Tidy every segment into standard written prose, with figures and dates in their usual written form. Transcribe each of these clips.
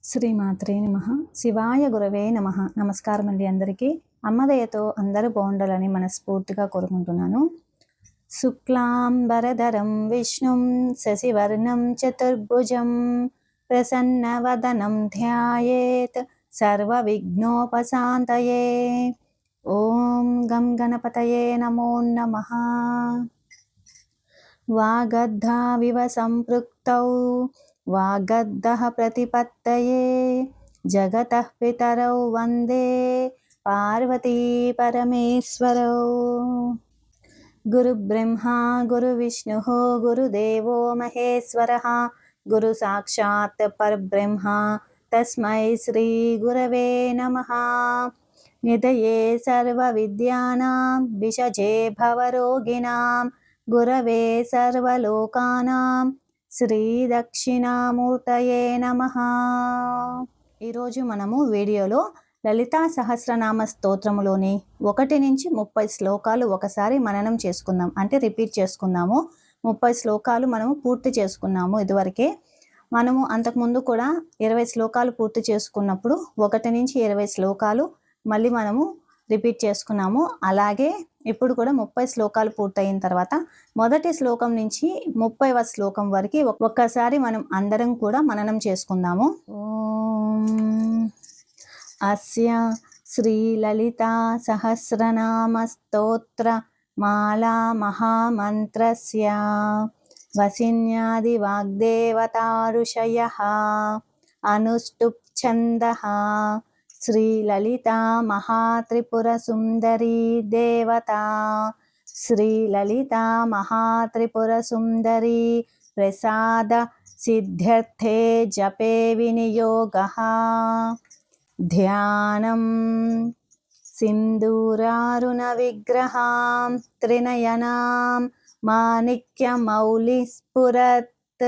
శ్రీమాత్రే నమః. శివాయ గురవే నమః. నమస్కారం అండి అందరికీ. అమ్మదయతో అందరూ బాగుండాలని మనస్ఫూర్తిగా కోరుకుంటున్నాను. శుక్లాంబరధరం విష్ణుం శశివర్ణం చతుర్భుజం ప్రసన్నవదనం ధ్యాయేత్ సర్వవిఘ్నోపశాంతయే. ఓం గం గణపతయే నమో నమః. వాగర్ధావివ సంపృక్తౌ వాగర్ధః ప్రతిపత్తయే జగతః పితరౌ వందే పార్వతీ పరమేశ్వరౌ. గురుబ్రహ్మా గురువిష్ణుః గురుదేవో మహేశ్వరः గురు సాక్షాత్ పరబ్రహ్మ తస్మై శ్రీ గురవే నమః. నిధయే సర్వవిద్యానాం విషజే భవరోగిణాం గురవే సర్వలోకానాం శ్రీ దక్షిణామూర్తయే నమః. ఈరోజు మనము వీడియోలో లలితా సహస్రనామ స్తోత్రములోని 1 నుంచి 30 శ్లోకాలు ఒకసారి మననం చేసుకుందాం, అంటే రిపీట్ చేసుకుందాము. 30 శ్లోకాలు మనము పూర్తి చేసుకున్నాము ఇదివరకే. మనము అంతకుముందు కూడా 20 శ్లోకాలు పూర్తి చేసుకున్నప్పుడు 1 నుంచి 20 శ్లోకాలు మళ్ళీ మనము రిపీట్ చేసుకున్నాము. అలాగే ఇప్పుడు కూడా 30 శ్లోకాలు పూర్తయిన తర్వాత మొదటి శ్లోకం నుంచి 30వ శ్లోకం వరకు ఒక్కసారి మనం అందరం కూడా మననం చేసుకుందాము. ఓం అస్య శ్రీ లలితా సహస్రనామ స్తోత్ర మాలా మహామంత్రస్య వసిన్యాది వాగ్దేవతా ఋషయః అనుష్టుప్ ఛందః శ్రీ లలితా మహాత్రిపుర సుందరీ దేవతా శ్రీ లలితా మహాత్రిపుర సుందరీ ప్రసాద సిద్ధ్యర్థే జపే వినియోగః. ధ్యానం సింధూరారుణ విగ్రహాం త్రినయనాం మాణిక్యమౌలిస్ఫురత్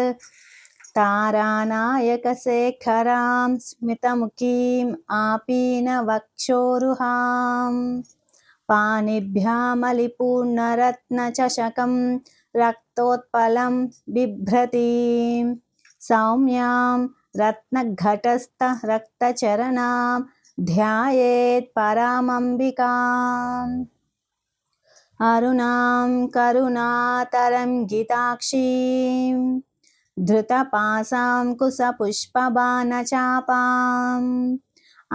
తారానాయకశేఖరాం స్మితముఖీం ఆపీనవక్షోరుహాం పాణిభ్యామలిపూర్ణరత్నచషకం రక్తోత్పలం బిభ్రతీం సౌమ్యాం రత్నఘటస్థ రక్తచరణాం ధ్యాయేత్ పరామంబికాం. అరుణాం కరుణాతరంగితాక్షీం ధృతపాశాం కుశపుష్పబాణచాపాం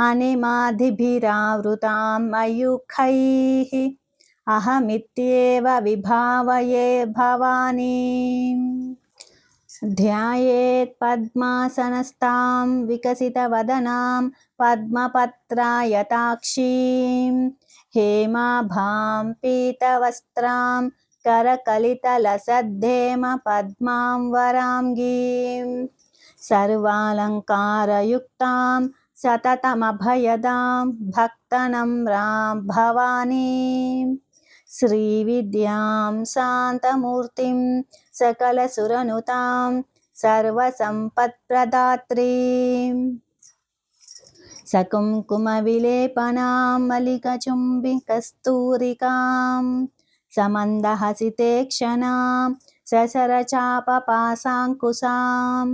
అనిమాదిభిరావృతాం మయూఖైః అహమిత్యేవ విభావయే భవానీం. ధ్యాయేత్ పద్మాసనస్తాం వికసితవదనాం పద్మపత్రాయతాక్షీం హేమాభాం పీతవస్త్రాం కరకలితలసద్ధేమ పద్మాం వరాంగీం సర్వాలంకారయుక్తాం సతతమభయదాం భక్తనమ్రాం భవానీం. శ్రీవిద్యాం శాంతమూర్తిం సకలసురనుతాం సర్వసంపత్ప్రదాత్రీం సకుంకుమవిలేపనాం మల్లికచుంబికస్తూరికాం సమందహసితేక్షణాం ససరచాపపాశాంకుశాం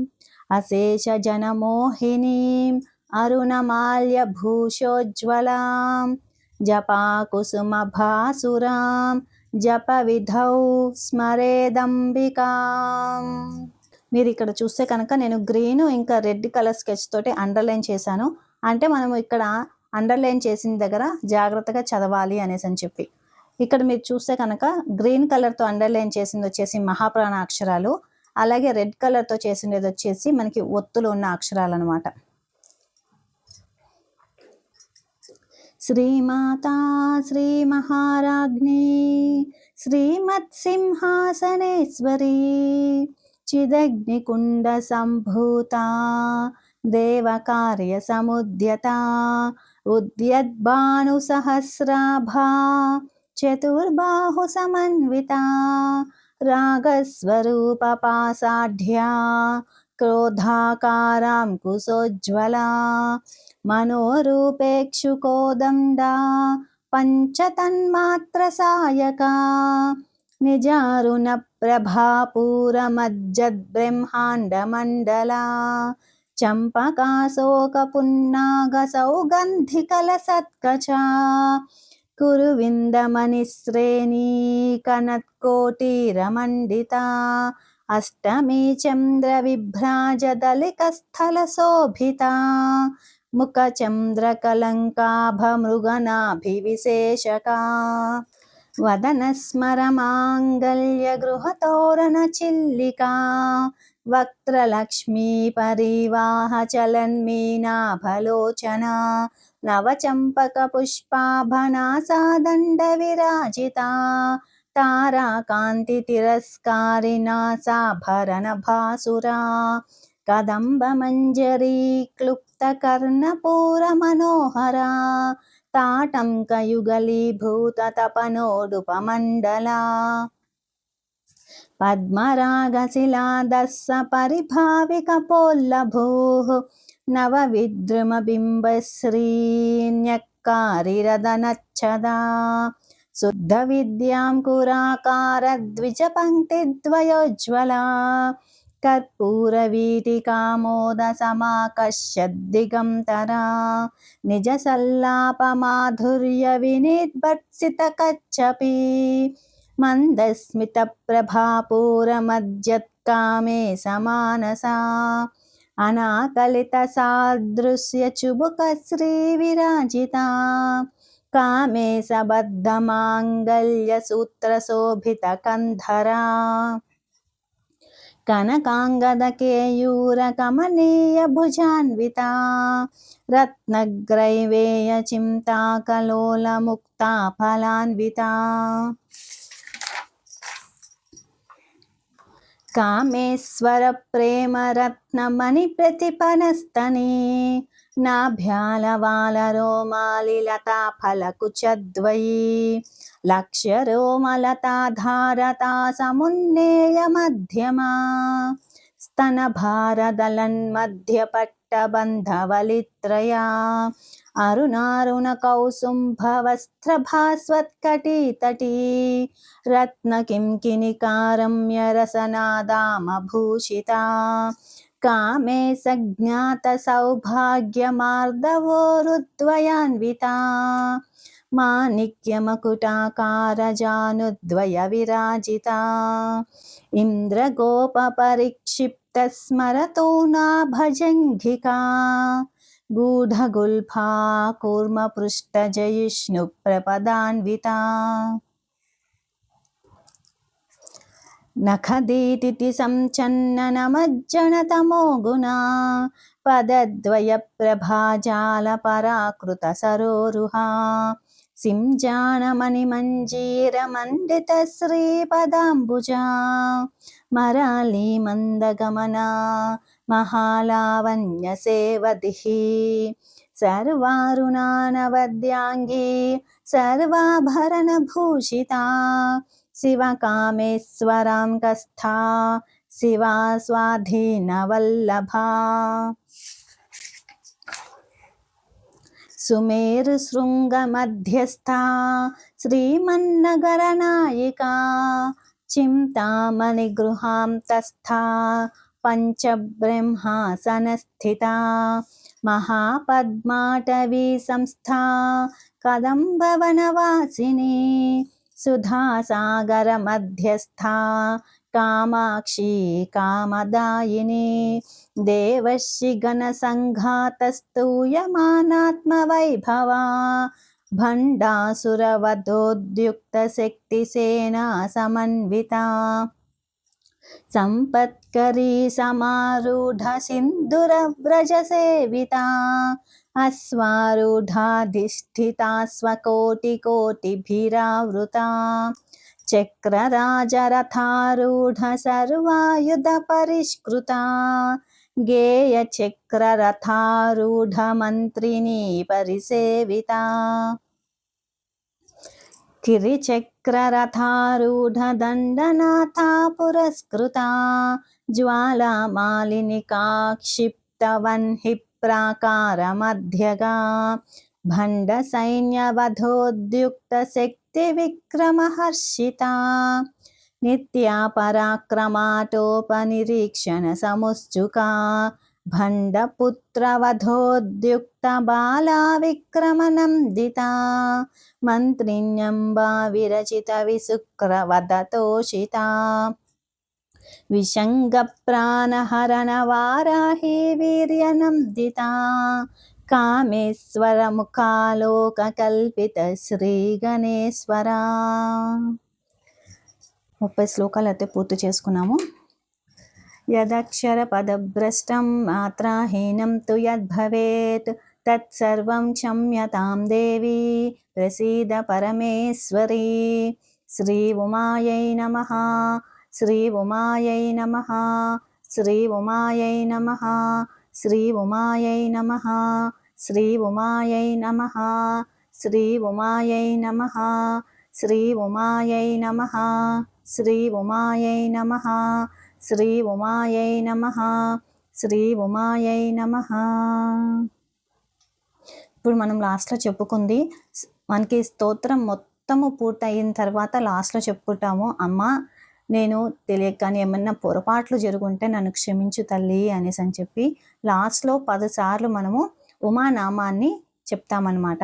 అశేషజనమోహినీం అరుణమాల్యభూషోజ్వలాం జపాకుసుమభాసురాం జపవిధౌ స్మరేదంబికాం. మీరు ఇక్కడ చూస్తే కనుక నేను గ్రీన్ ఇంకా రెడ్ కలర్ స్కెచ్ తోటి అండర్లైన్ చేశాను. అంటే మనము ఇక్కడ అండర్లైన్ చేసిన దగ్గర జాగ్రత్తగా చదవాలి అనేసి అని చెప్పి. ఇక్కడ మీరు చూస్తే కనుక గ్రీన్ కలర్తో అండర్లైన్ చేసింది వచ్చేసి మహాప్రాణ అక్షరాలు, అలాగే రెడ్ కలర్తో చేసింది వచ్చేసి మనకి ఒత్తులు ఉన్న అక్షరాలు అనమాట. శ్రీమాతా శ్రీ మహారాజ్ఞి శ్రీమత్సింహాసనేశ్వరీ చిదగ్నికుండ సంభూతా దేవకార్య సముద్యత ఉద్యద్భాను సహస్రాభా చతుర్బాహు సమన్వితా రాగస్వరూప పాసాఢ్యా క్రోధాకారాం కుశోజ్వలా మనోరూపేక్షుకోదండా పంచతన్మాత్ర సాయకా నిజారుణ ప్రభాపూరమజ్జద్బ్రహ్మాండమండలా चम्पकाशोकपुन्नागसौगन्धिकलसत्कचा कुरुविन्दमणिश्रेणी कनत्कोटिरमण्डिता अष्टमी चन्द्रविभ्राजदलिकस्थलशोभिता मुखचन्द्रकलङ्काभमृगनाभिविशेषका वदनस्मरमाङ्गल्यगृहतोरणचिल्लिका वक्त्रलक्ष्मी परिवाहचलन्मीनाभलोचना नवचम्पकपुष्पाभनासादण्डविराजिता ताराकान्तितिरस्कारिणा साभरणभासुरा कदम्बमञ्जरी क्लुप्तकर्णपूरमनोहरा ताटङ्कयुगलीभूततपनोडुपमण्डला पद्मरागशिलादस्स परिभाविकपोल्लभूः नवविद्रुमबिम्बश्रीन्यक्कारिरदनच्छदा शुद्धविद्यां कुराकारद्विजपङ्क्तिद्वयोज्ज्वला कर्पूरवीटिकामोदसमाकर्ष्यद्दिगन्तरा निजसल्लापमाधुर्यविनिर्भर्सितकच्छपि मन्दस्मितप्रभापूरमज्जत्कामे समानसा अनाकलितसादृश्यचुबुकश्रीविराजिता कामे सबद्धमाङ्गल्यसूत्रशोभितकन्धरा कनकाङ्गदकेयूरकमनीयभुजान्विता रत्नग्रैवेयचिन्ताकलोलमुक्ता फलान्विता कामेश्वरप्रेमरत्नमणिप्रतिपनस्तने नाभ्यालवालरोमालिलताफलकुचद्वयी लक्ष्यरोमलताधारता समुन्नेयमध्यमा स्तनभारदलन्मध्यपट्टबन्धवलित्रया अरुणारुणकौसुम्भवस्त्रभास्वत्कटितटी रत्नकिङ्किणिकारम्यरसनादामभूषिता कामे सज्ञातसौभाग्यमार्दवोरुद्वयान्विता माणिक्यमकुटाकारजानुद्वयविराजिता इन्द्रगोपपरिक्षिप्तस्मरतो नाभजङ्घिका गूढगुल्फा कूर्मपृष्ठजयिष्णुप्रपदान्विता नखदीतिथि संचन्ननमज्जनतमो गुणा पदद्वयप्रभाजालपराकृतसरोरुहा सिंजानमणिमञ्जीरमण्डितश्रीपदाम्बुजा मरालीमन्दगमना महालावण्यसेवदिः सर्वारुणानवद्याङ्गी सर्वाभरणभूषिता शिवकामेश्वरां कस्था शिवा स्वाधीनवल्लभा सुमेरुशृङ्गमध्यस्था श्रीमन्नगरनायिका चिन्तामणिगृहान्तस्था पञ्चब्रह्मासनस्थिता महापद्माटवी संस्था कदम्बवनवासिनी सुधासागरमध्यस्था कामाक्षी कामदायिनी देवर्षिगणसङ्घातस्तूयमानात्मवैभवा भण्डासुरवधोद्युक्तशक्तिसेना समन्विता सम्पत्करी समारूढसिन्धुरव्रजसेविता अश्वारूढाधिष्ठिता स्वकोटिकोटिभिरावृता चक्रराजरथारूढ सर्वायुधपरिष्कृता गेयचक्ररथारूढमन्त्रिणी परिसेविता गिरिचक्ररथारूढदण्डनाथा पुरस्कृता ज्वालामालिनिकाक्षिप्तवह्निप्राकारमध्यगा भण्डसैन्यवधोद्युक्तशक्तिविक्रमहर्षिता नित्या पराक्रमाटोपनिरीक्षणसमुत्सुका भण्डपुत्रवधोद्युक्तबाला विक्रमनन्दिता मन्त्रिण्यम्बा विरचितविशुक्रवदतोषिता विशङ्गप्राणहरणवाराही वीर्यनन्दिता కామేశ్వరముఖాలోకకల్పిత శ్రీగణేశ్వరా. 30 శ్లోకాలు అయితే పూర్తి చేసుకున్నాము. యదక్షరపదభ్రష్టం మాత్రాహీనం తు యద్భవేత్ తత్సర్వం క్షమ్యతాం దేవి ప్రసీద పరమేశ్వరీ. శ్రీ ఉమాయై నమః. శ్రీ ఉమాయై నమః. శ్రీ ఉమాయై నమః. శ్రీ ఉమాయై నమః. శ్రీ ఉమాయై నమః. శ్రీ ఉమాయై నమః. శ్రీ ఉమాయై నమః. శ్రీ ఉమాయై నమః. శ్రీ ఉమాయై నమః. శ్రీ ఉమాయై నమః. ఇప్పుడు మనం లాస్ట్లో చెప్పుకుంది మనకి స్తోత్రం మొత్తము పూర్తయిన తర్వాత లాస్ట్లో చెప్పుకుంటాము, అమ్మ నేను తెలియక కానీ ఏమన్నా పొరపాట్లు జరుగుంటే నన్ను క్షమించు తల్లి అనేసి అని చెప్పి లాస్ట్లో 10 సార్లు మనము ఉమానామాన్ని చెప్తామన్నమాట.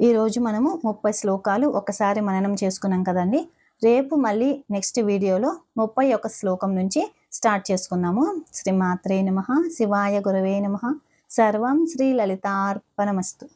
ఈరోజు మనము 30 శ్లోకాలు ఒకసారి మననం చేసుకున్నాం కదండి. రేపు మళ్ళీ నెక్స్ట్ వీడియోలో 31 శ్లోకం నుంచి స్టార్ట్ చేసుకుందాము. శ్రీమాత్రే నమః. శివాయ గురవే నమః. సర్వం శ్రీ లలితార్పణమస్తు.